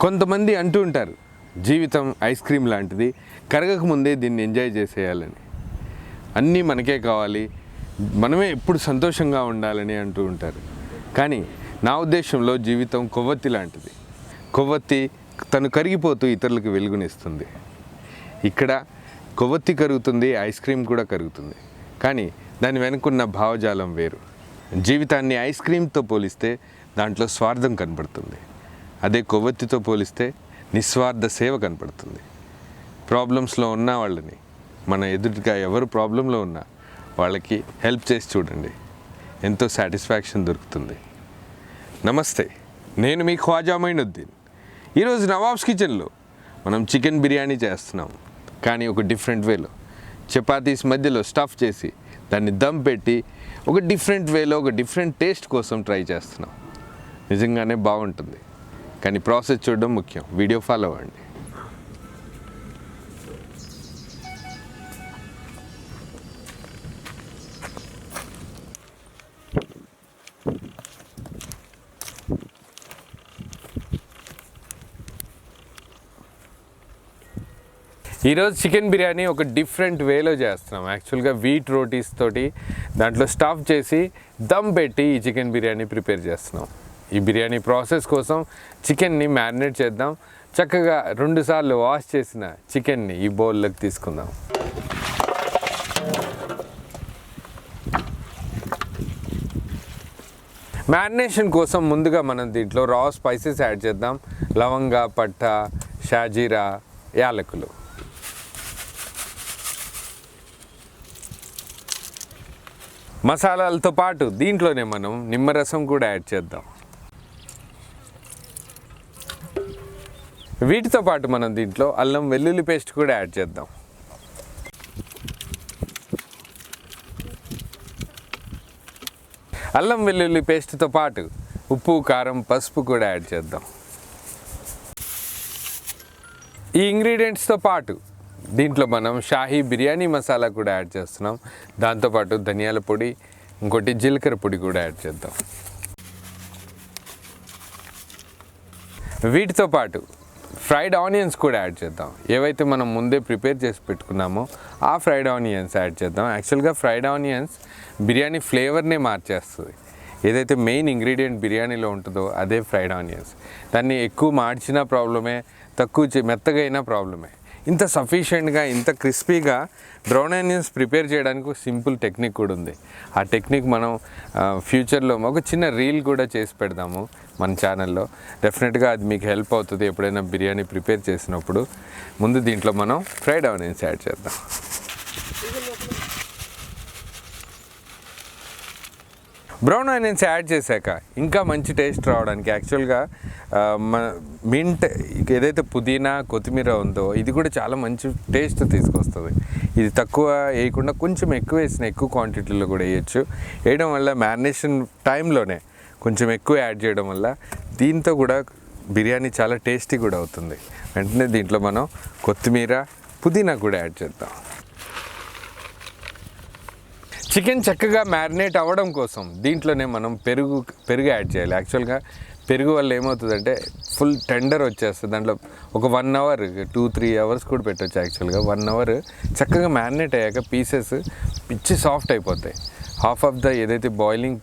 కొంతమంది అంటూ ఉంటారు, జీవితం ఐస్ క్రీమ్ లాంటిది, కరగక ముందే దీన్ని ఎంజాయ్ చేసేయాలని, అన్నీ మనకే కావాలి, మనమే ఎప్పుడు సంతోషంగా ఉండాలని అంటూ ఉంటారు. కానీ నా ఉద్దేశంలో జీవితం కొవ్వొత్తి లాంటిది. కొవ్వొత్తి తను కరిగిపోతూ ఇతరులకు వెలుగునిస్తుంది. ఇక్కడ కొవ్వొత్తి కరుగుతుంది, ఐస్ క్రీమ్ కూడా కరుగుతుంది, కానీ దాని వెనుకున్న భావజాలం వేరు. జీవితాన్ని ఐస్ క్రీమ్తో పోలిస్తే దాంట్లో స్వార్థం కనబడుతుంది. అదే కొవ్వొత్తితో పోలిస్తే నిస్వార్థ సేవ కనపడుతుంది. ప్రాబ్లమ్స్లో ఉన్న వాళ్ళని, మన ఎదుటిగా ఎవరు ప్రాబ్లంలో ఉన్నా వాళ్ళకి హెల్ప్ చేసి చూడండి, ఎంతో సాటిస్ఫాక్షన్ దొరుకుతుంది. నమస్తే, నేను మీ ఖ్వాజా మైనుద్దీన్. ఈరోజు నవాబ్స్ కిచెన్లో మనం చికెన్ బిర్యానీ చేస్తున్నాం, కానీ ఒక డిఫరెంట్ వేలో. చపాతీస్ మధ్యలో స్టఫ్ చేసి దాన్ని దమ్ పెట్టి ఒక డిఫరెంట్ వేలో, ఒక డిఫరెంట్ టేస్ట్ కోసం ట్రై చేస్తున్నాం. నిజంగానే బాగుంటుంది, కానీ ప్రాసెస్ చూడడం ముఖ్యం. వీడియో ఫాలో అవ్వండి. ఈరోజు చికెన్ బిర్యానీ ఒక డిఫరెంట్ వేలో చేస్తున్నాం. యాక్చువల్గా వీట్ రోటీస్ తోటి దాంట్లో స్టఫ్ చేసి దమ్ పెట్టి ఈ చికెన్ బిర్యానీ ప్రిపేర్ చేస్తున్నాం. ఈ బిర్యానీ ప్రాసెస్ కోసం చికెన్ని మ్యారినేట్ చేద్దాం. చక్కగా 2 సార్లు వాష్ చేసిన చికెన్ని ఈ బౌల్లోకి తీసుకుందాం. మ్యారినేషన్ కోసం ముందుగా మనం దీంట్లో రా స్పైసెస్ యాడ్ చేద్దాం. లవంగ, పట్ట, షాజీరా, యాలకులు. మసాలాలతో పాటు దీంట్లోనే మనం నిమ్మరసం కూడా యాడ్ చేద్దాం. వీటితో పాటు మనం దీంట్లో అల్లం వెల్లుల్లి పేస్ట్ కూడా యాడ్ చేద్దాం. అల్లం వెల్లుల్లి పేస్ట్తో పాటు ఉప్పు, కారం, పసుపు కూడా యాడ్ చేద్దాం. ఈ ఇంగ్రీడియంట్స్తో పాటు దీంట్లో మనం షాహీ బిర్యానీ మసాలా కూడా యాడ్ చేస్తున్నాం. దాంతోపాటు ధనియాల పొడి, ఇంకోటి జీలకర్ర పొడి కూడా యాడ్ చేద్దాం. వీటితో పాటు ఫ్రైడ్ ఆనియన్స్ కూడా యాడ్ చేద్దాం. ఏవైతే మనం ముందే ప్రిపేర్ చేసి పెట్టుకున్నామో ఆ ఫ్రైడ్ ఆనియన్స్ యాడ్ చేద్దాం. యాక్చువల్గా ఫ్రైడ్ ఆనియన్స్ బిర్యానీ ఫ్లేవర్నే మార్చేస్తుంది. ఏదైతే మెయిన్ ఇంగ్రీడియంట్ బిర్యానీలో ఉంటుందో అదే ఫ్రైడ్ ఆనియన్స్. దాన్ని ఎక్కువ మార్చినా ప్రాబ్లమే, తక్కువ మెత్తగా అయినా ప్రాబ్లమే. ఇంత సఫిషియెంట్గా, ఇంత క్రిస్పీగా బ్రౌన్ ఆనియన్స్ ప్రిపేర్ చేయడానికి ఒక సింపుల్ టెక్నిక్ కూడా ఉంది. ఆ టెక్నిక్ మనం ఫ్యూచర్లో ఒక చిన్న రీల్ కూడా చేసి పెడదాము మన ఛానల్లో. డెఫినెట్గా అది మీకు హెల్ప్ అవుతుంది ఎప్పుడైనా బిర్యానీ ప్రిపేర్ చేసినప్పుడు. ముందు దీంట్లో మనం ఫ్రైడ్ ఆనియన్స్ యాడ్ చేద్దాం. బ్రౌన్ ఆనియన్స్ యాడ్ చేశాక ఇంకా మంచి టేస్ట్ రావడానికి యాక్చువల్గా మింట్, ఏదైతే పుదీనా, కొత్తిమీర ఉందో ఇది కూడా చాలా మంచి టేస్ట్ తీసుకొస్తుంది. ఇది తక్కువ వేయకుండా కొంచెం ఎక్కువ వేసిన, ఎక్కువ క్వాంటిటీలో కూడా వేయచ్చు. వేయడం వల్ల మ్యారినేషన్ టైంలోనే కొంచెం ఎక్కువ యాడ్ చేయడం వల్ల దీంతో కూడా బిర్యానీ చాలా టేస్టీ కూడా అవుతుంది. వెంటనే దీంట్లో మనం కొత్తిమీర, పుదీనా కూడా యాడ్ చేద్దాం. చికెన్ చక్కగా మ్యారినేట్ అవ్వడం కోసం దీంట్లోనే మనం పెరుగు యాడ్ చేయాలి. యాక్చువల్గా పెరుగు వల్ల ఏమవుతుందంటే ఫుల్ టెండర్ వచ్చేస్తుంది. దాంట్లో ఒక 1 అవర్, 2-3 అవర్స్ కూడా పెట్టవచ్చు. యాక్చువల్గా 1 అవర్ చక్కగా మ్యారినేట్ అయ్యాక పీసెస్ పిచ్చి సాఫ్ట్ అయిపోతాయి. హాఫ్ ఆఫ్ ద ఏదైతే బాయిలింగ్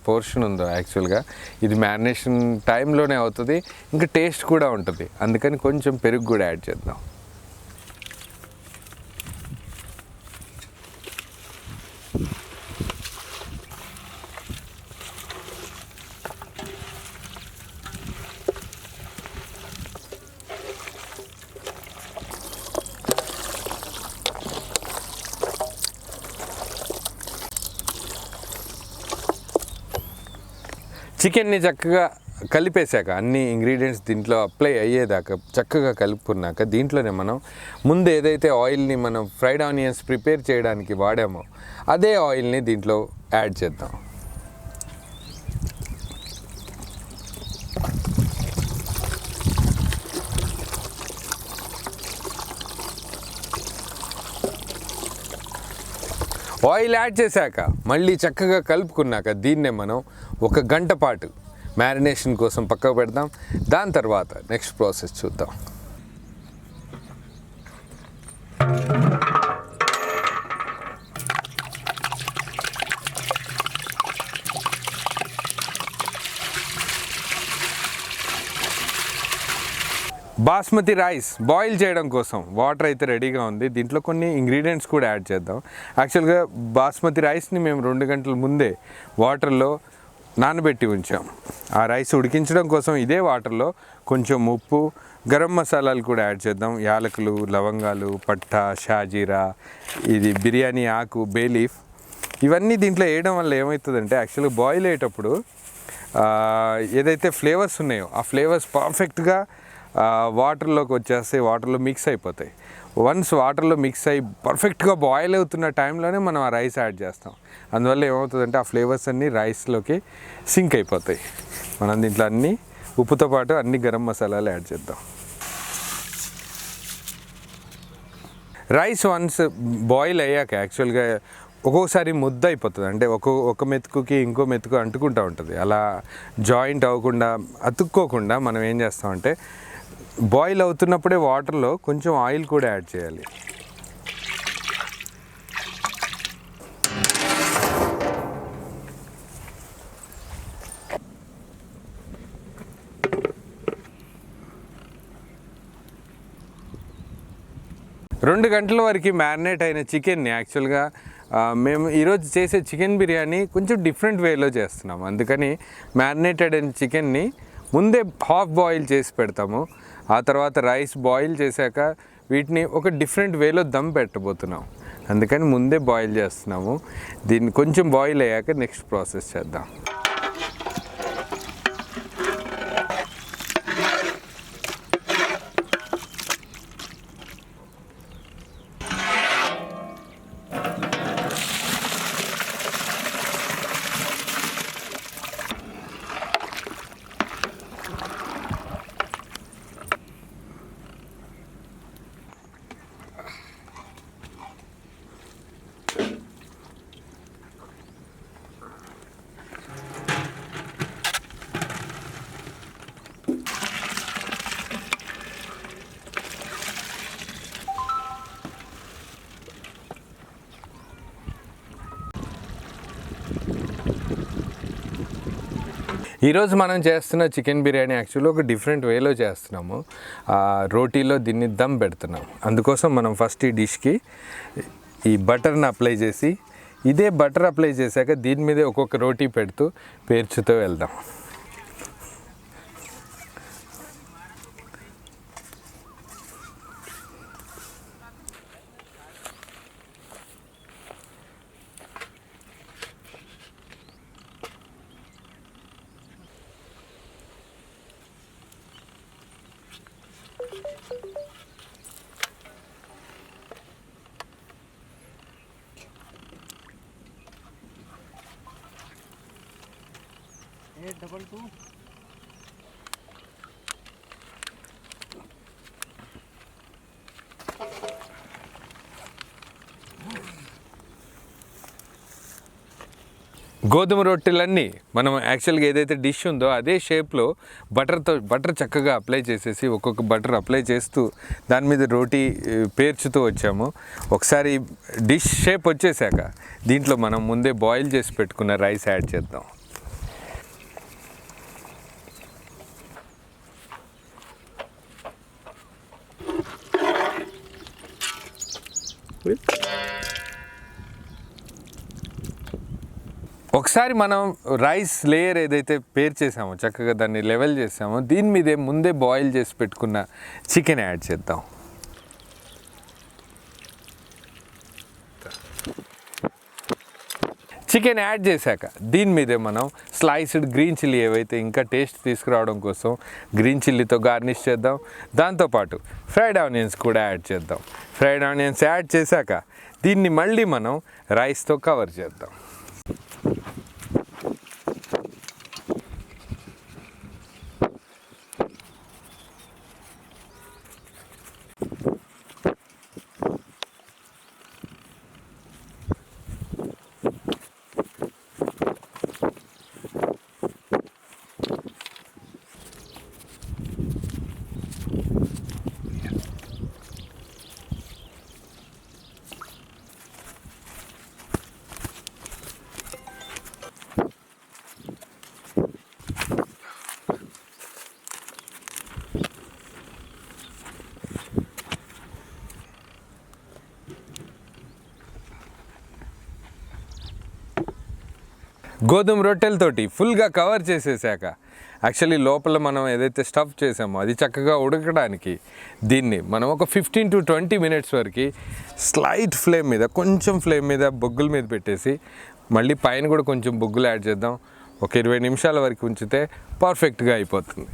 పోర్షన్ ఉందో యాక్చువల్గా ఇది మ్యారినేషన్ టైంలోనే అవుతుంది, ఇంకా టేస్ట్ కూడా ఉంటుంది. అందుకని కొంచెం పెరుగు కూడా యాడ్ చేద్దాం. చికెన్ని చక్కగా కలిపేశాక అన్ని ఇంగ్రీడియంట్స్ దీంట్లో అప్లై అయ్యేదాకా చక్కగా కలుపుకున్నాక దీంట్లోనే మనం ముందు ఏదైతే ఆయిల్ని మనం ఫ్రైడ్ ఆనియన్స్ ప్రిపేర్ చేయడానికి వాడామో అదే ఆయిల్ని దీంట్లో యాడ్ చేద్దాం. ఆయిల్ యాడ్ చేశాక మళ్ళీ చక్కగా కలుపుకున్నాక దీన్నే మనం 1 గంట పాటు మ్యారినేషన్ కోసం పక్కకు పెడదాం. దాని తర్వాత నెక్స్ట్ ప్రాసెస్ చూద్దాం. బాస్మతి రైస్ బాయిల్ చేయడం కోసం వాటర్ అయితే రెడీగా ఉంది. దీంట్లో కొన్ని ఇంగ్రీడియంట్స్ కూడా యాడ్ చేద్దాం. యాక్చువల్గా బాస్మతి రైస్ని మేము 2 గంటల ముందే వాటర్లో నానబెట్టి ఉంచాం. ఆ రైస్ ఉడికించడం కోసం ఇదే వాటర్లో కొంచెం ఉప్పు, గరం మసాలాలు కూడా యాడ్ చేద్దాం. యాలకులు, లవంగాలు, పట్టా, షాజీరా, ఇది బిర్యానీ ఆకు, బే లీఫ్, ఇవన్నీ దీంట్లో వేయడం వల్ల ఏమవుతుందంటే యాక్చువల్గా బాయిల్ అయ్యేటప్పుడు ఏదైతే ఫ్లేవర్స్ ఉన్నాయో ఆ ఫ్లేవర్స్ పర్ఫెక్ట్గా వాటర్లోకి వచ్చేస్తే వాటర్లో మిక్స్ అయిపోతాయి. వన్స్ వాటర్లో మిక్స్ అయ్యి పర్ఫెక్ట్గా బాయిల్ అవుతున్న టైంలోనే మనం ఆ రైస్ యాడ్ చేస్తాం. అందువల్ల ఏమవుతుందంటే ఆ ఫ్లేవర్స్ అన్నీ రైస్లోకి సింక్ అయిపోతాయి. మనం దీంట్లో అన్నీ ఉప్పుతో పాటు అన్ని గరం మసాలాలు యాడ్ చేద్దాం. రైస్ వన్స్ బాయిల్ అయ్యాక యాక్చువల్గా ఒక్కొక్కసారి ముద్ద అయిపోతుంది. అంటే ఒక మెతుకుకి ఇంకో మెతుకు అంటుకుంటూ ఉంటుంది. అలా జాయింట్ అవ్వకుండా అతుక్కోకుండా మనం ఏం చేస్తామంటే బాయిల్ అవుతున్నప్పుడే వాటర్లో కొంచెం ఆయిల్ కూడా యాడ్ చేయాలి. రెండు గంటల వరకు మ్యారినేట్ అయిన చికెన్ని యాక్చువల్గా మేము ఈరోజు చేసే చికెన్ బిర్యానీ కొంచెం డిఫరెంట్ వేలో చేస్తున్నాం. అందుకని మ్యారినేటెడ్ అయిన చికెన్ని ముందే హాఫ్ బాయిల్ చేసి పెడతాము. ఆ తర్వాత రైస్ బాయిల్ చేశాక వీటిని ఒక డిఫరెంట్ వేలో దమ్ పెట్టబోతున్నాం. అందుకని ముందే బాయిల్ చేస్తున్నాము. దీన్ని కొంచెం బాయిల్ అయ్యాక నెక్స్ట్ ప్రాసెస్ చేద్దాం. ఈరోజు మనం చేస్తున్న చికెన్ బిర్యానీ యాక్చువల్లీ ఒక డిఫరెంట్ వేలో చేస్తున్నాము. రోటీలో దీన్ని దమ్ పెడుతున్నాం. అందుకోసం మనం ఫస్ట్ ఈ డిష్కి ఈ బటర్ని అప్లై చేసి ఇదే బటర్ అప్లై చేశాక దీని మీదే ఒక్కొక్క రోటీ పెడుతూ పేర్చుతూ వెళ్దాం. डबल टू గోధుమ రొట్టెలన్నీ మనం యాక్చువల్గా ఏదైతే డిష్ ఉందో అదే షేప్లో బటర్ చక్కగా అప్లై చేసేసి ఒక్కొక్క బటర్ అప్లై చేస్తూ దాని మీద రోటీ పేర్చుతూ వచ్చాము. ఒకసారి డిష్ షేప్ వచ్చేసాక దీంట్లో మనం ముందే బాయిల్ చేసి పెట్టుకున్న రైస్ యాడ్ చేద్దాం. ఒకసారి మనం రైస్ లేయర్ ఏదైతే పేర్చేసామో చక్కగా దాన్ని లెవెల్ చేసామో దీని మీదే ముందే బాయిల్ చేసి పెట్టుకున్న చికెన్ యాడ్ చేద్దాం. చికెన్ యాడ్ చేశాక దీని మీదే మనం స్లైస్డ్ గ్రీన్ చిల్లీ ఏవైతే ఇంకా టేస్ట్ తీసుకురావడం కోసం గ్రీన్ చిల్లీతో గార్నిష్ చేద్దాం. దాంతోపాటు ఫ్రైడ్ ఆనియన్స్ కూడా యాడ్ చేద్దాం. ఫ్రైడ్ ఆనియన్స్ యాడ్ చేశాక దీన్ని మళ్ళీ మనం రైస్తో కవర్ చేద్దాం. గోధుమ రొట్టెలతోటి ఫుల్గా కవర్ చేసేసాక యాక్చువల్లీ లోపల మనం ఏదైతే స్టఫ్ చేసామో అది చక్కగా ఉడకడానికి దీన్ని మనం ఒక 15 to 20 minutes వరకు స్లైట్ ఫ్లేమ్ మీద, కొంచెం ఫ్లేమ్ మీద బొగ్గుల మీద పెట్టేసి మళ్ళీ పైన కూడా కొంచెం బొగ్గులు యాడ్ చేద్దాం. ఒక 20 నిమిషాల వరకు ఉంచితే పర్ఫెక్ట్గా అయిపోతుంది.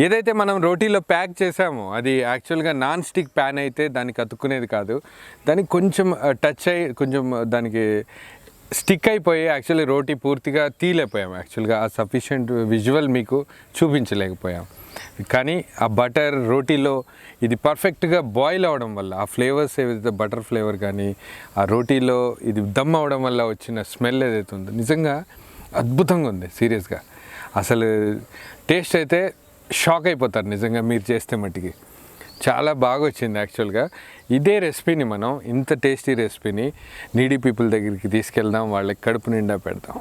ఏదైతే మనం రోటీలో ప్యాక్ చేసామో అది యాక్చువల్గా నాన్ స్టిక్ ప్యాన్ అయితే దానికి అతుక్కునేది కాదు. దానికి కొంచెం టచ్ అయ్యి కొంచెం దానికి స్టిక్ అయిపోయి యాక్చువల్లీ రోటీ పూర్తిగా తీయలేకపోయాం. యాక్చువల్గా ఆ సఫిషియెంట్ విజువల్ మీకు చూపించలేకపోయాం. కానీ ఆ బటర్ రోటీలో ఇది పర్ఫెక్ట్గా బాయిల్ అవ్వడం వల్ల ఆ ఫ్లేవర్స్ ఏదైతే బటర్ ఫ్లేవర్ కానీ ఆ రోటీలో ఇది దమ్ అవ్వడం వల్ల వచ్చిన స్మెల్ ఏదైతే ఉందో నిజంగా అద్భుతంగా ఉంది. సీరియస్గా అసలు టేస్ట్ అయితే షాక్ అయిపోతారు నిజంగా మీరు చేస్తే మట్టికి. చాలా బాగా వచ్చింది. యాక్చువల్గా ఇదే రెసిపీని మనం, ఇంత టేస్టీ రెసిపీని నీడీ పీపుల్ దగ్గరికి తీసుకెళ్దాం, వాళ్ళకి కడుపు నిండా పెడతాం.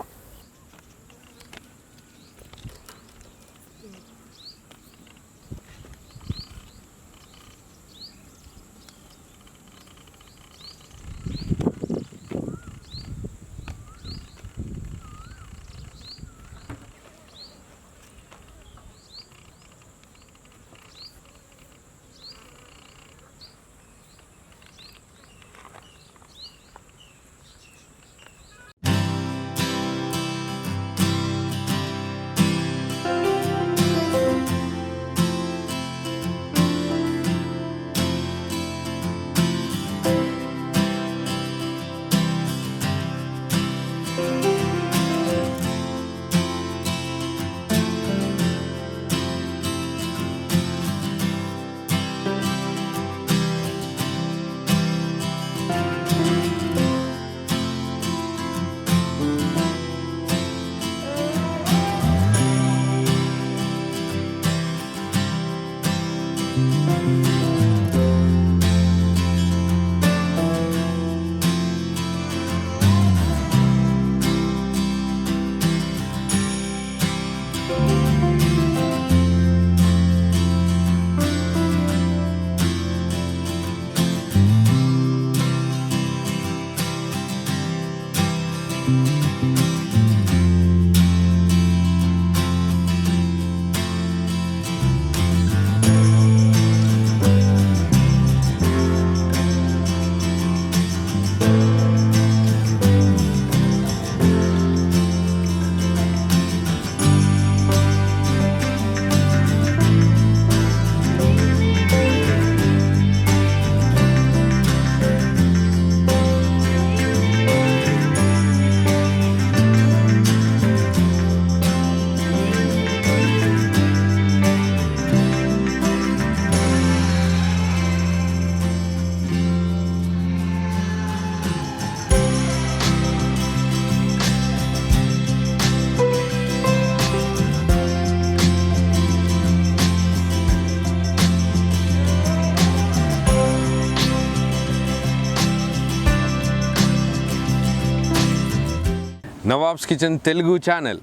Nawabs kitchen Telugu channel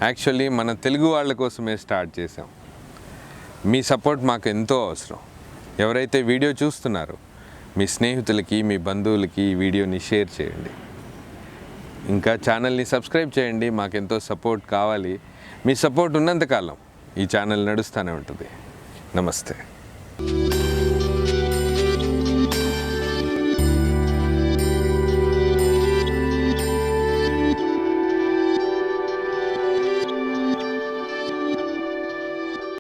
actually మన తెలుగు వాళ్ళ కోసమే స్టార్ట్ చేసాం. మీ సపోర్ట్ మాకు ఎంతో అవసరం. ఎవరైతే వీడియో చూస్తున్నారో మీ స్నేహితులకి, మీ బంధువులకి ఈ వీడియోని షేర్ చేయండి. ఇంకా ఛానల్ని సబ్స్క్రైబ్ చేయండి. మాకెంతో సపోర్ట్ కావాలి. మీ సపోర్ట్ ఉన్నంతకాలం ఈ ఛానల్ నడుస్తూనే ఉంటుంది. నమస్తే.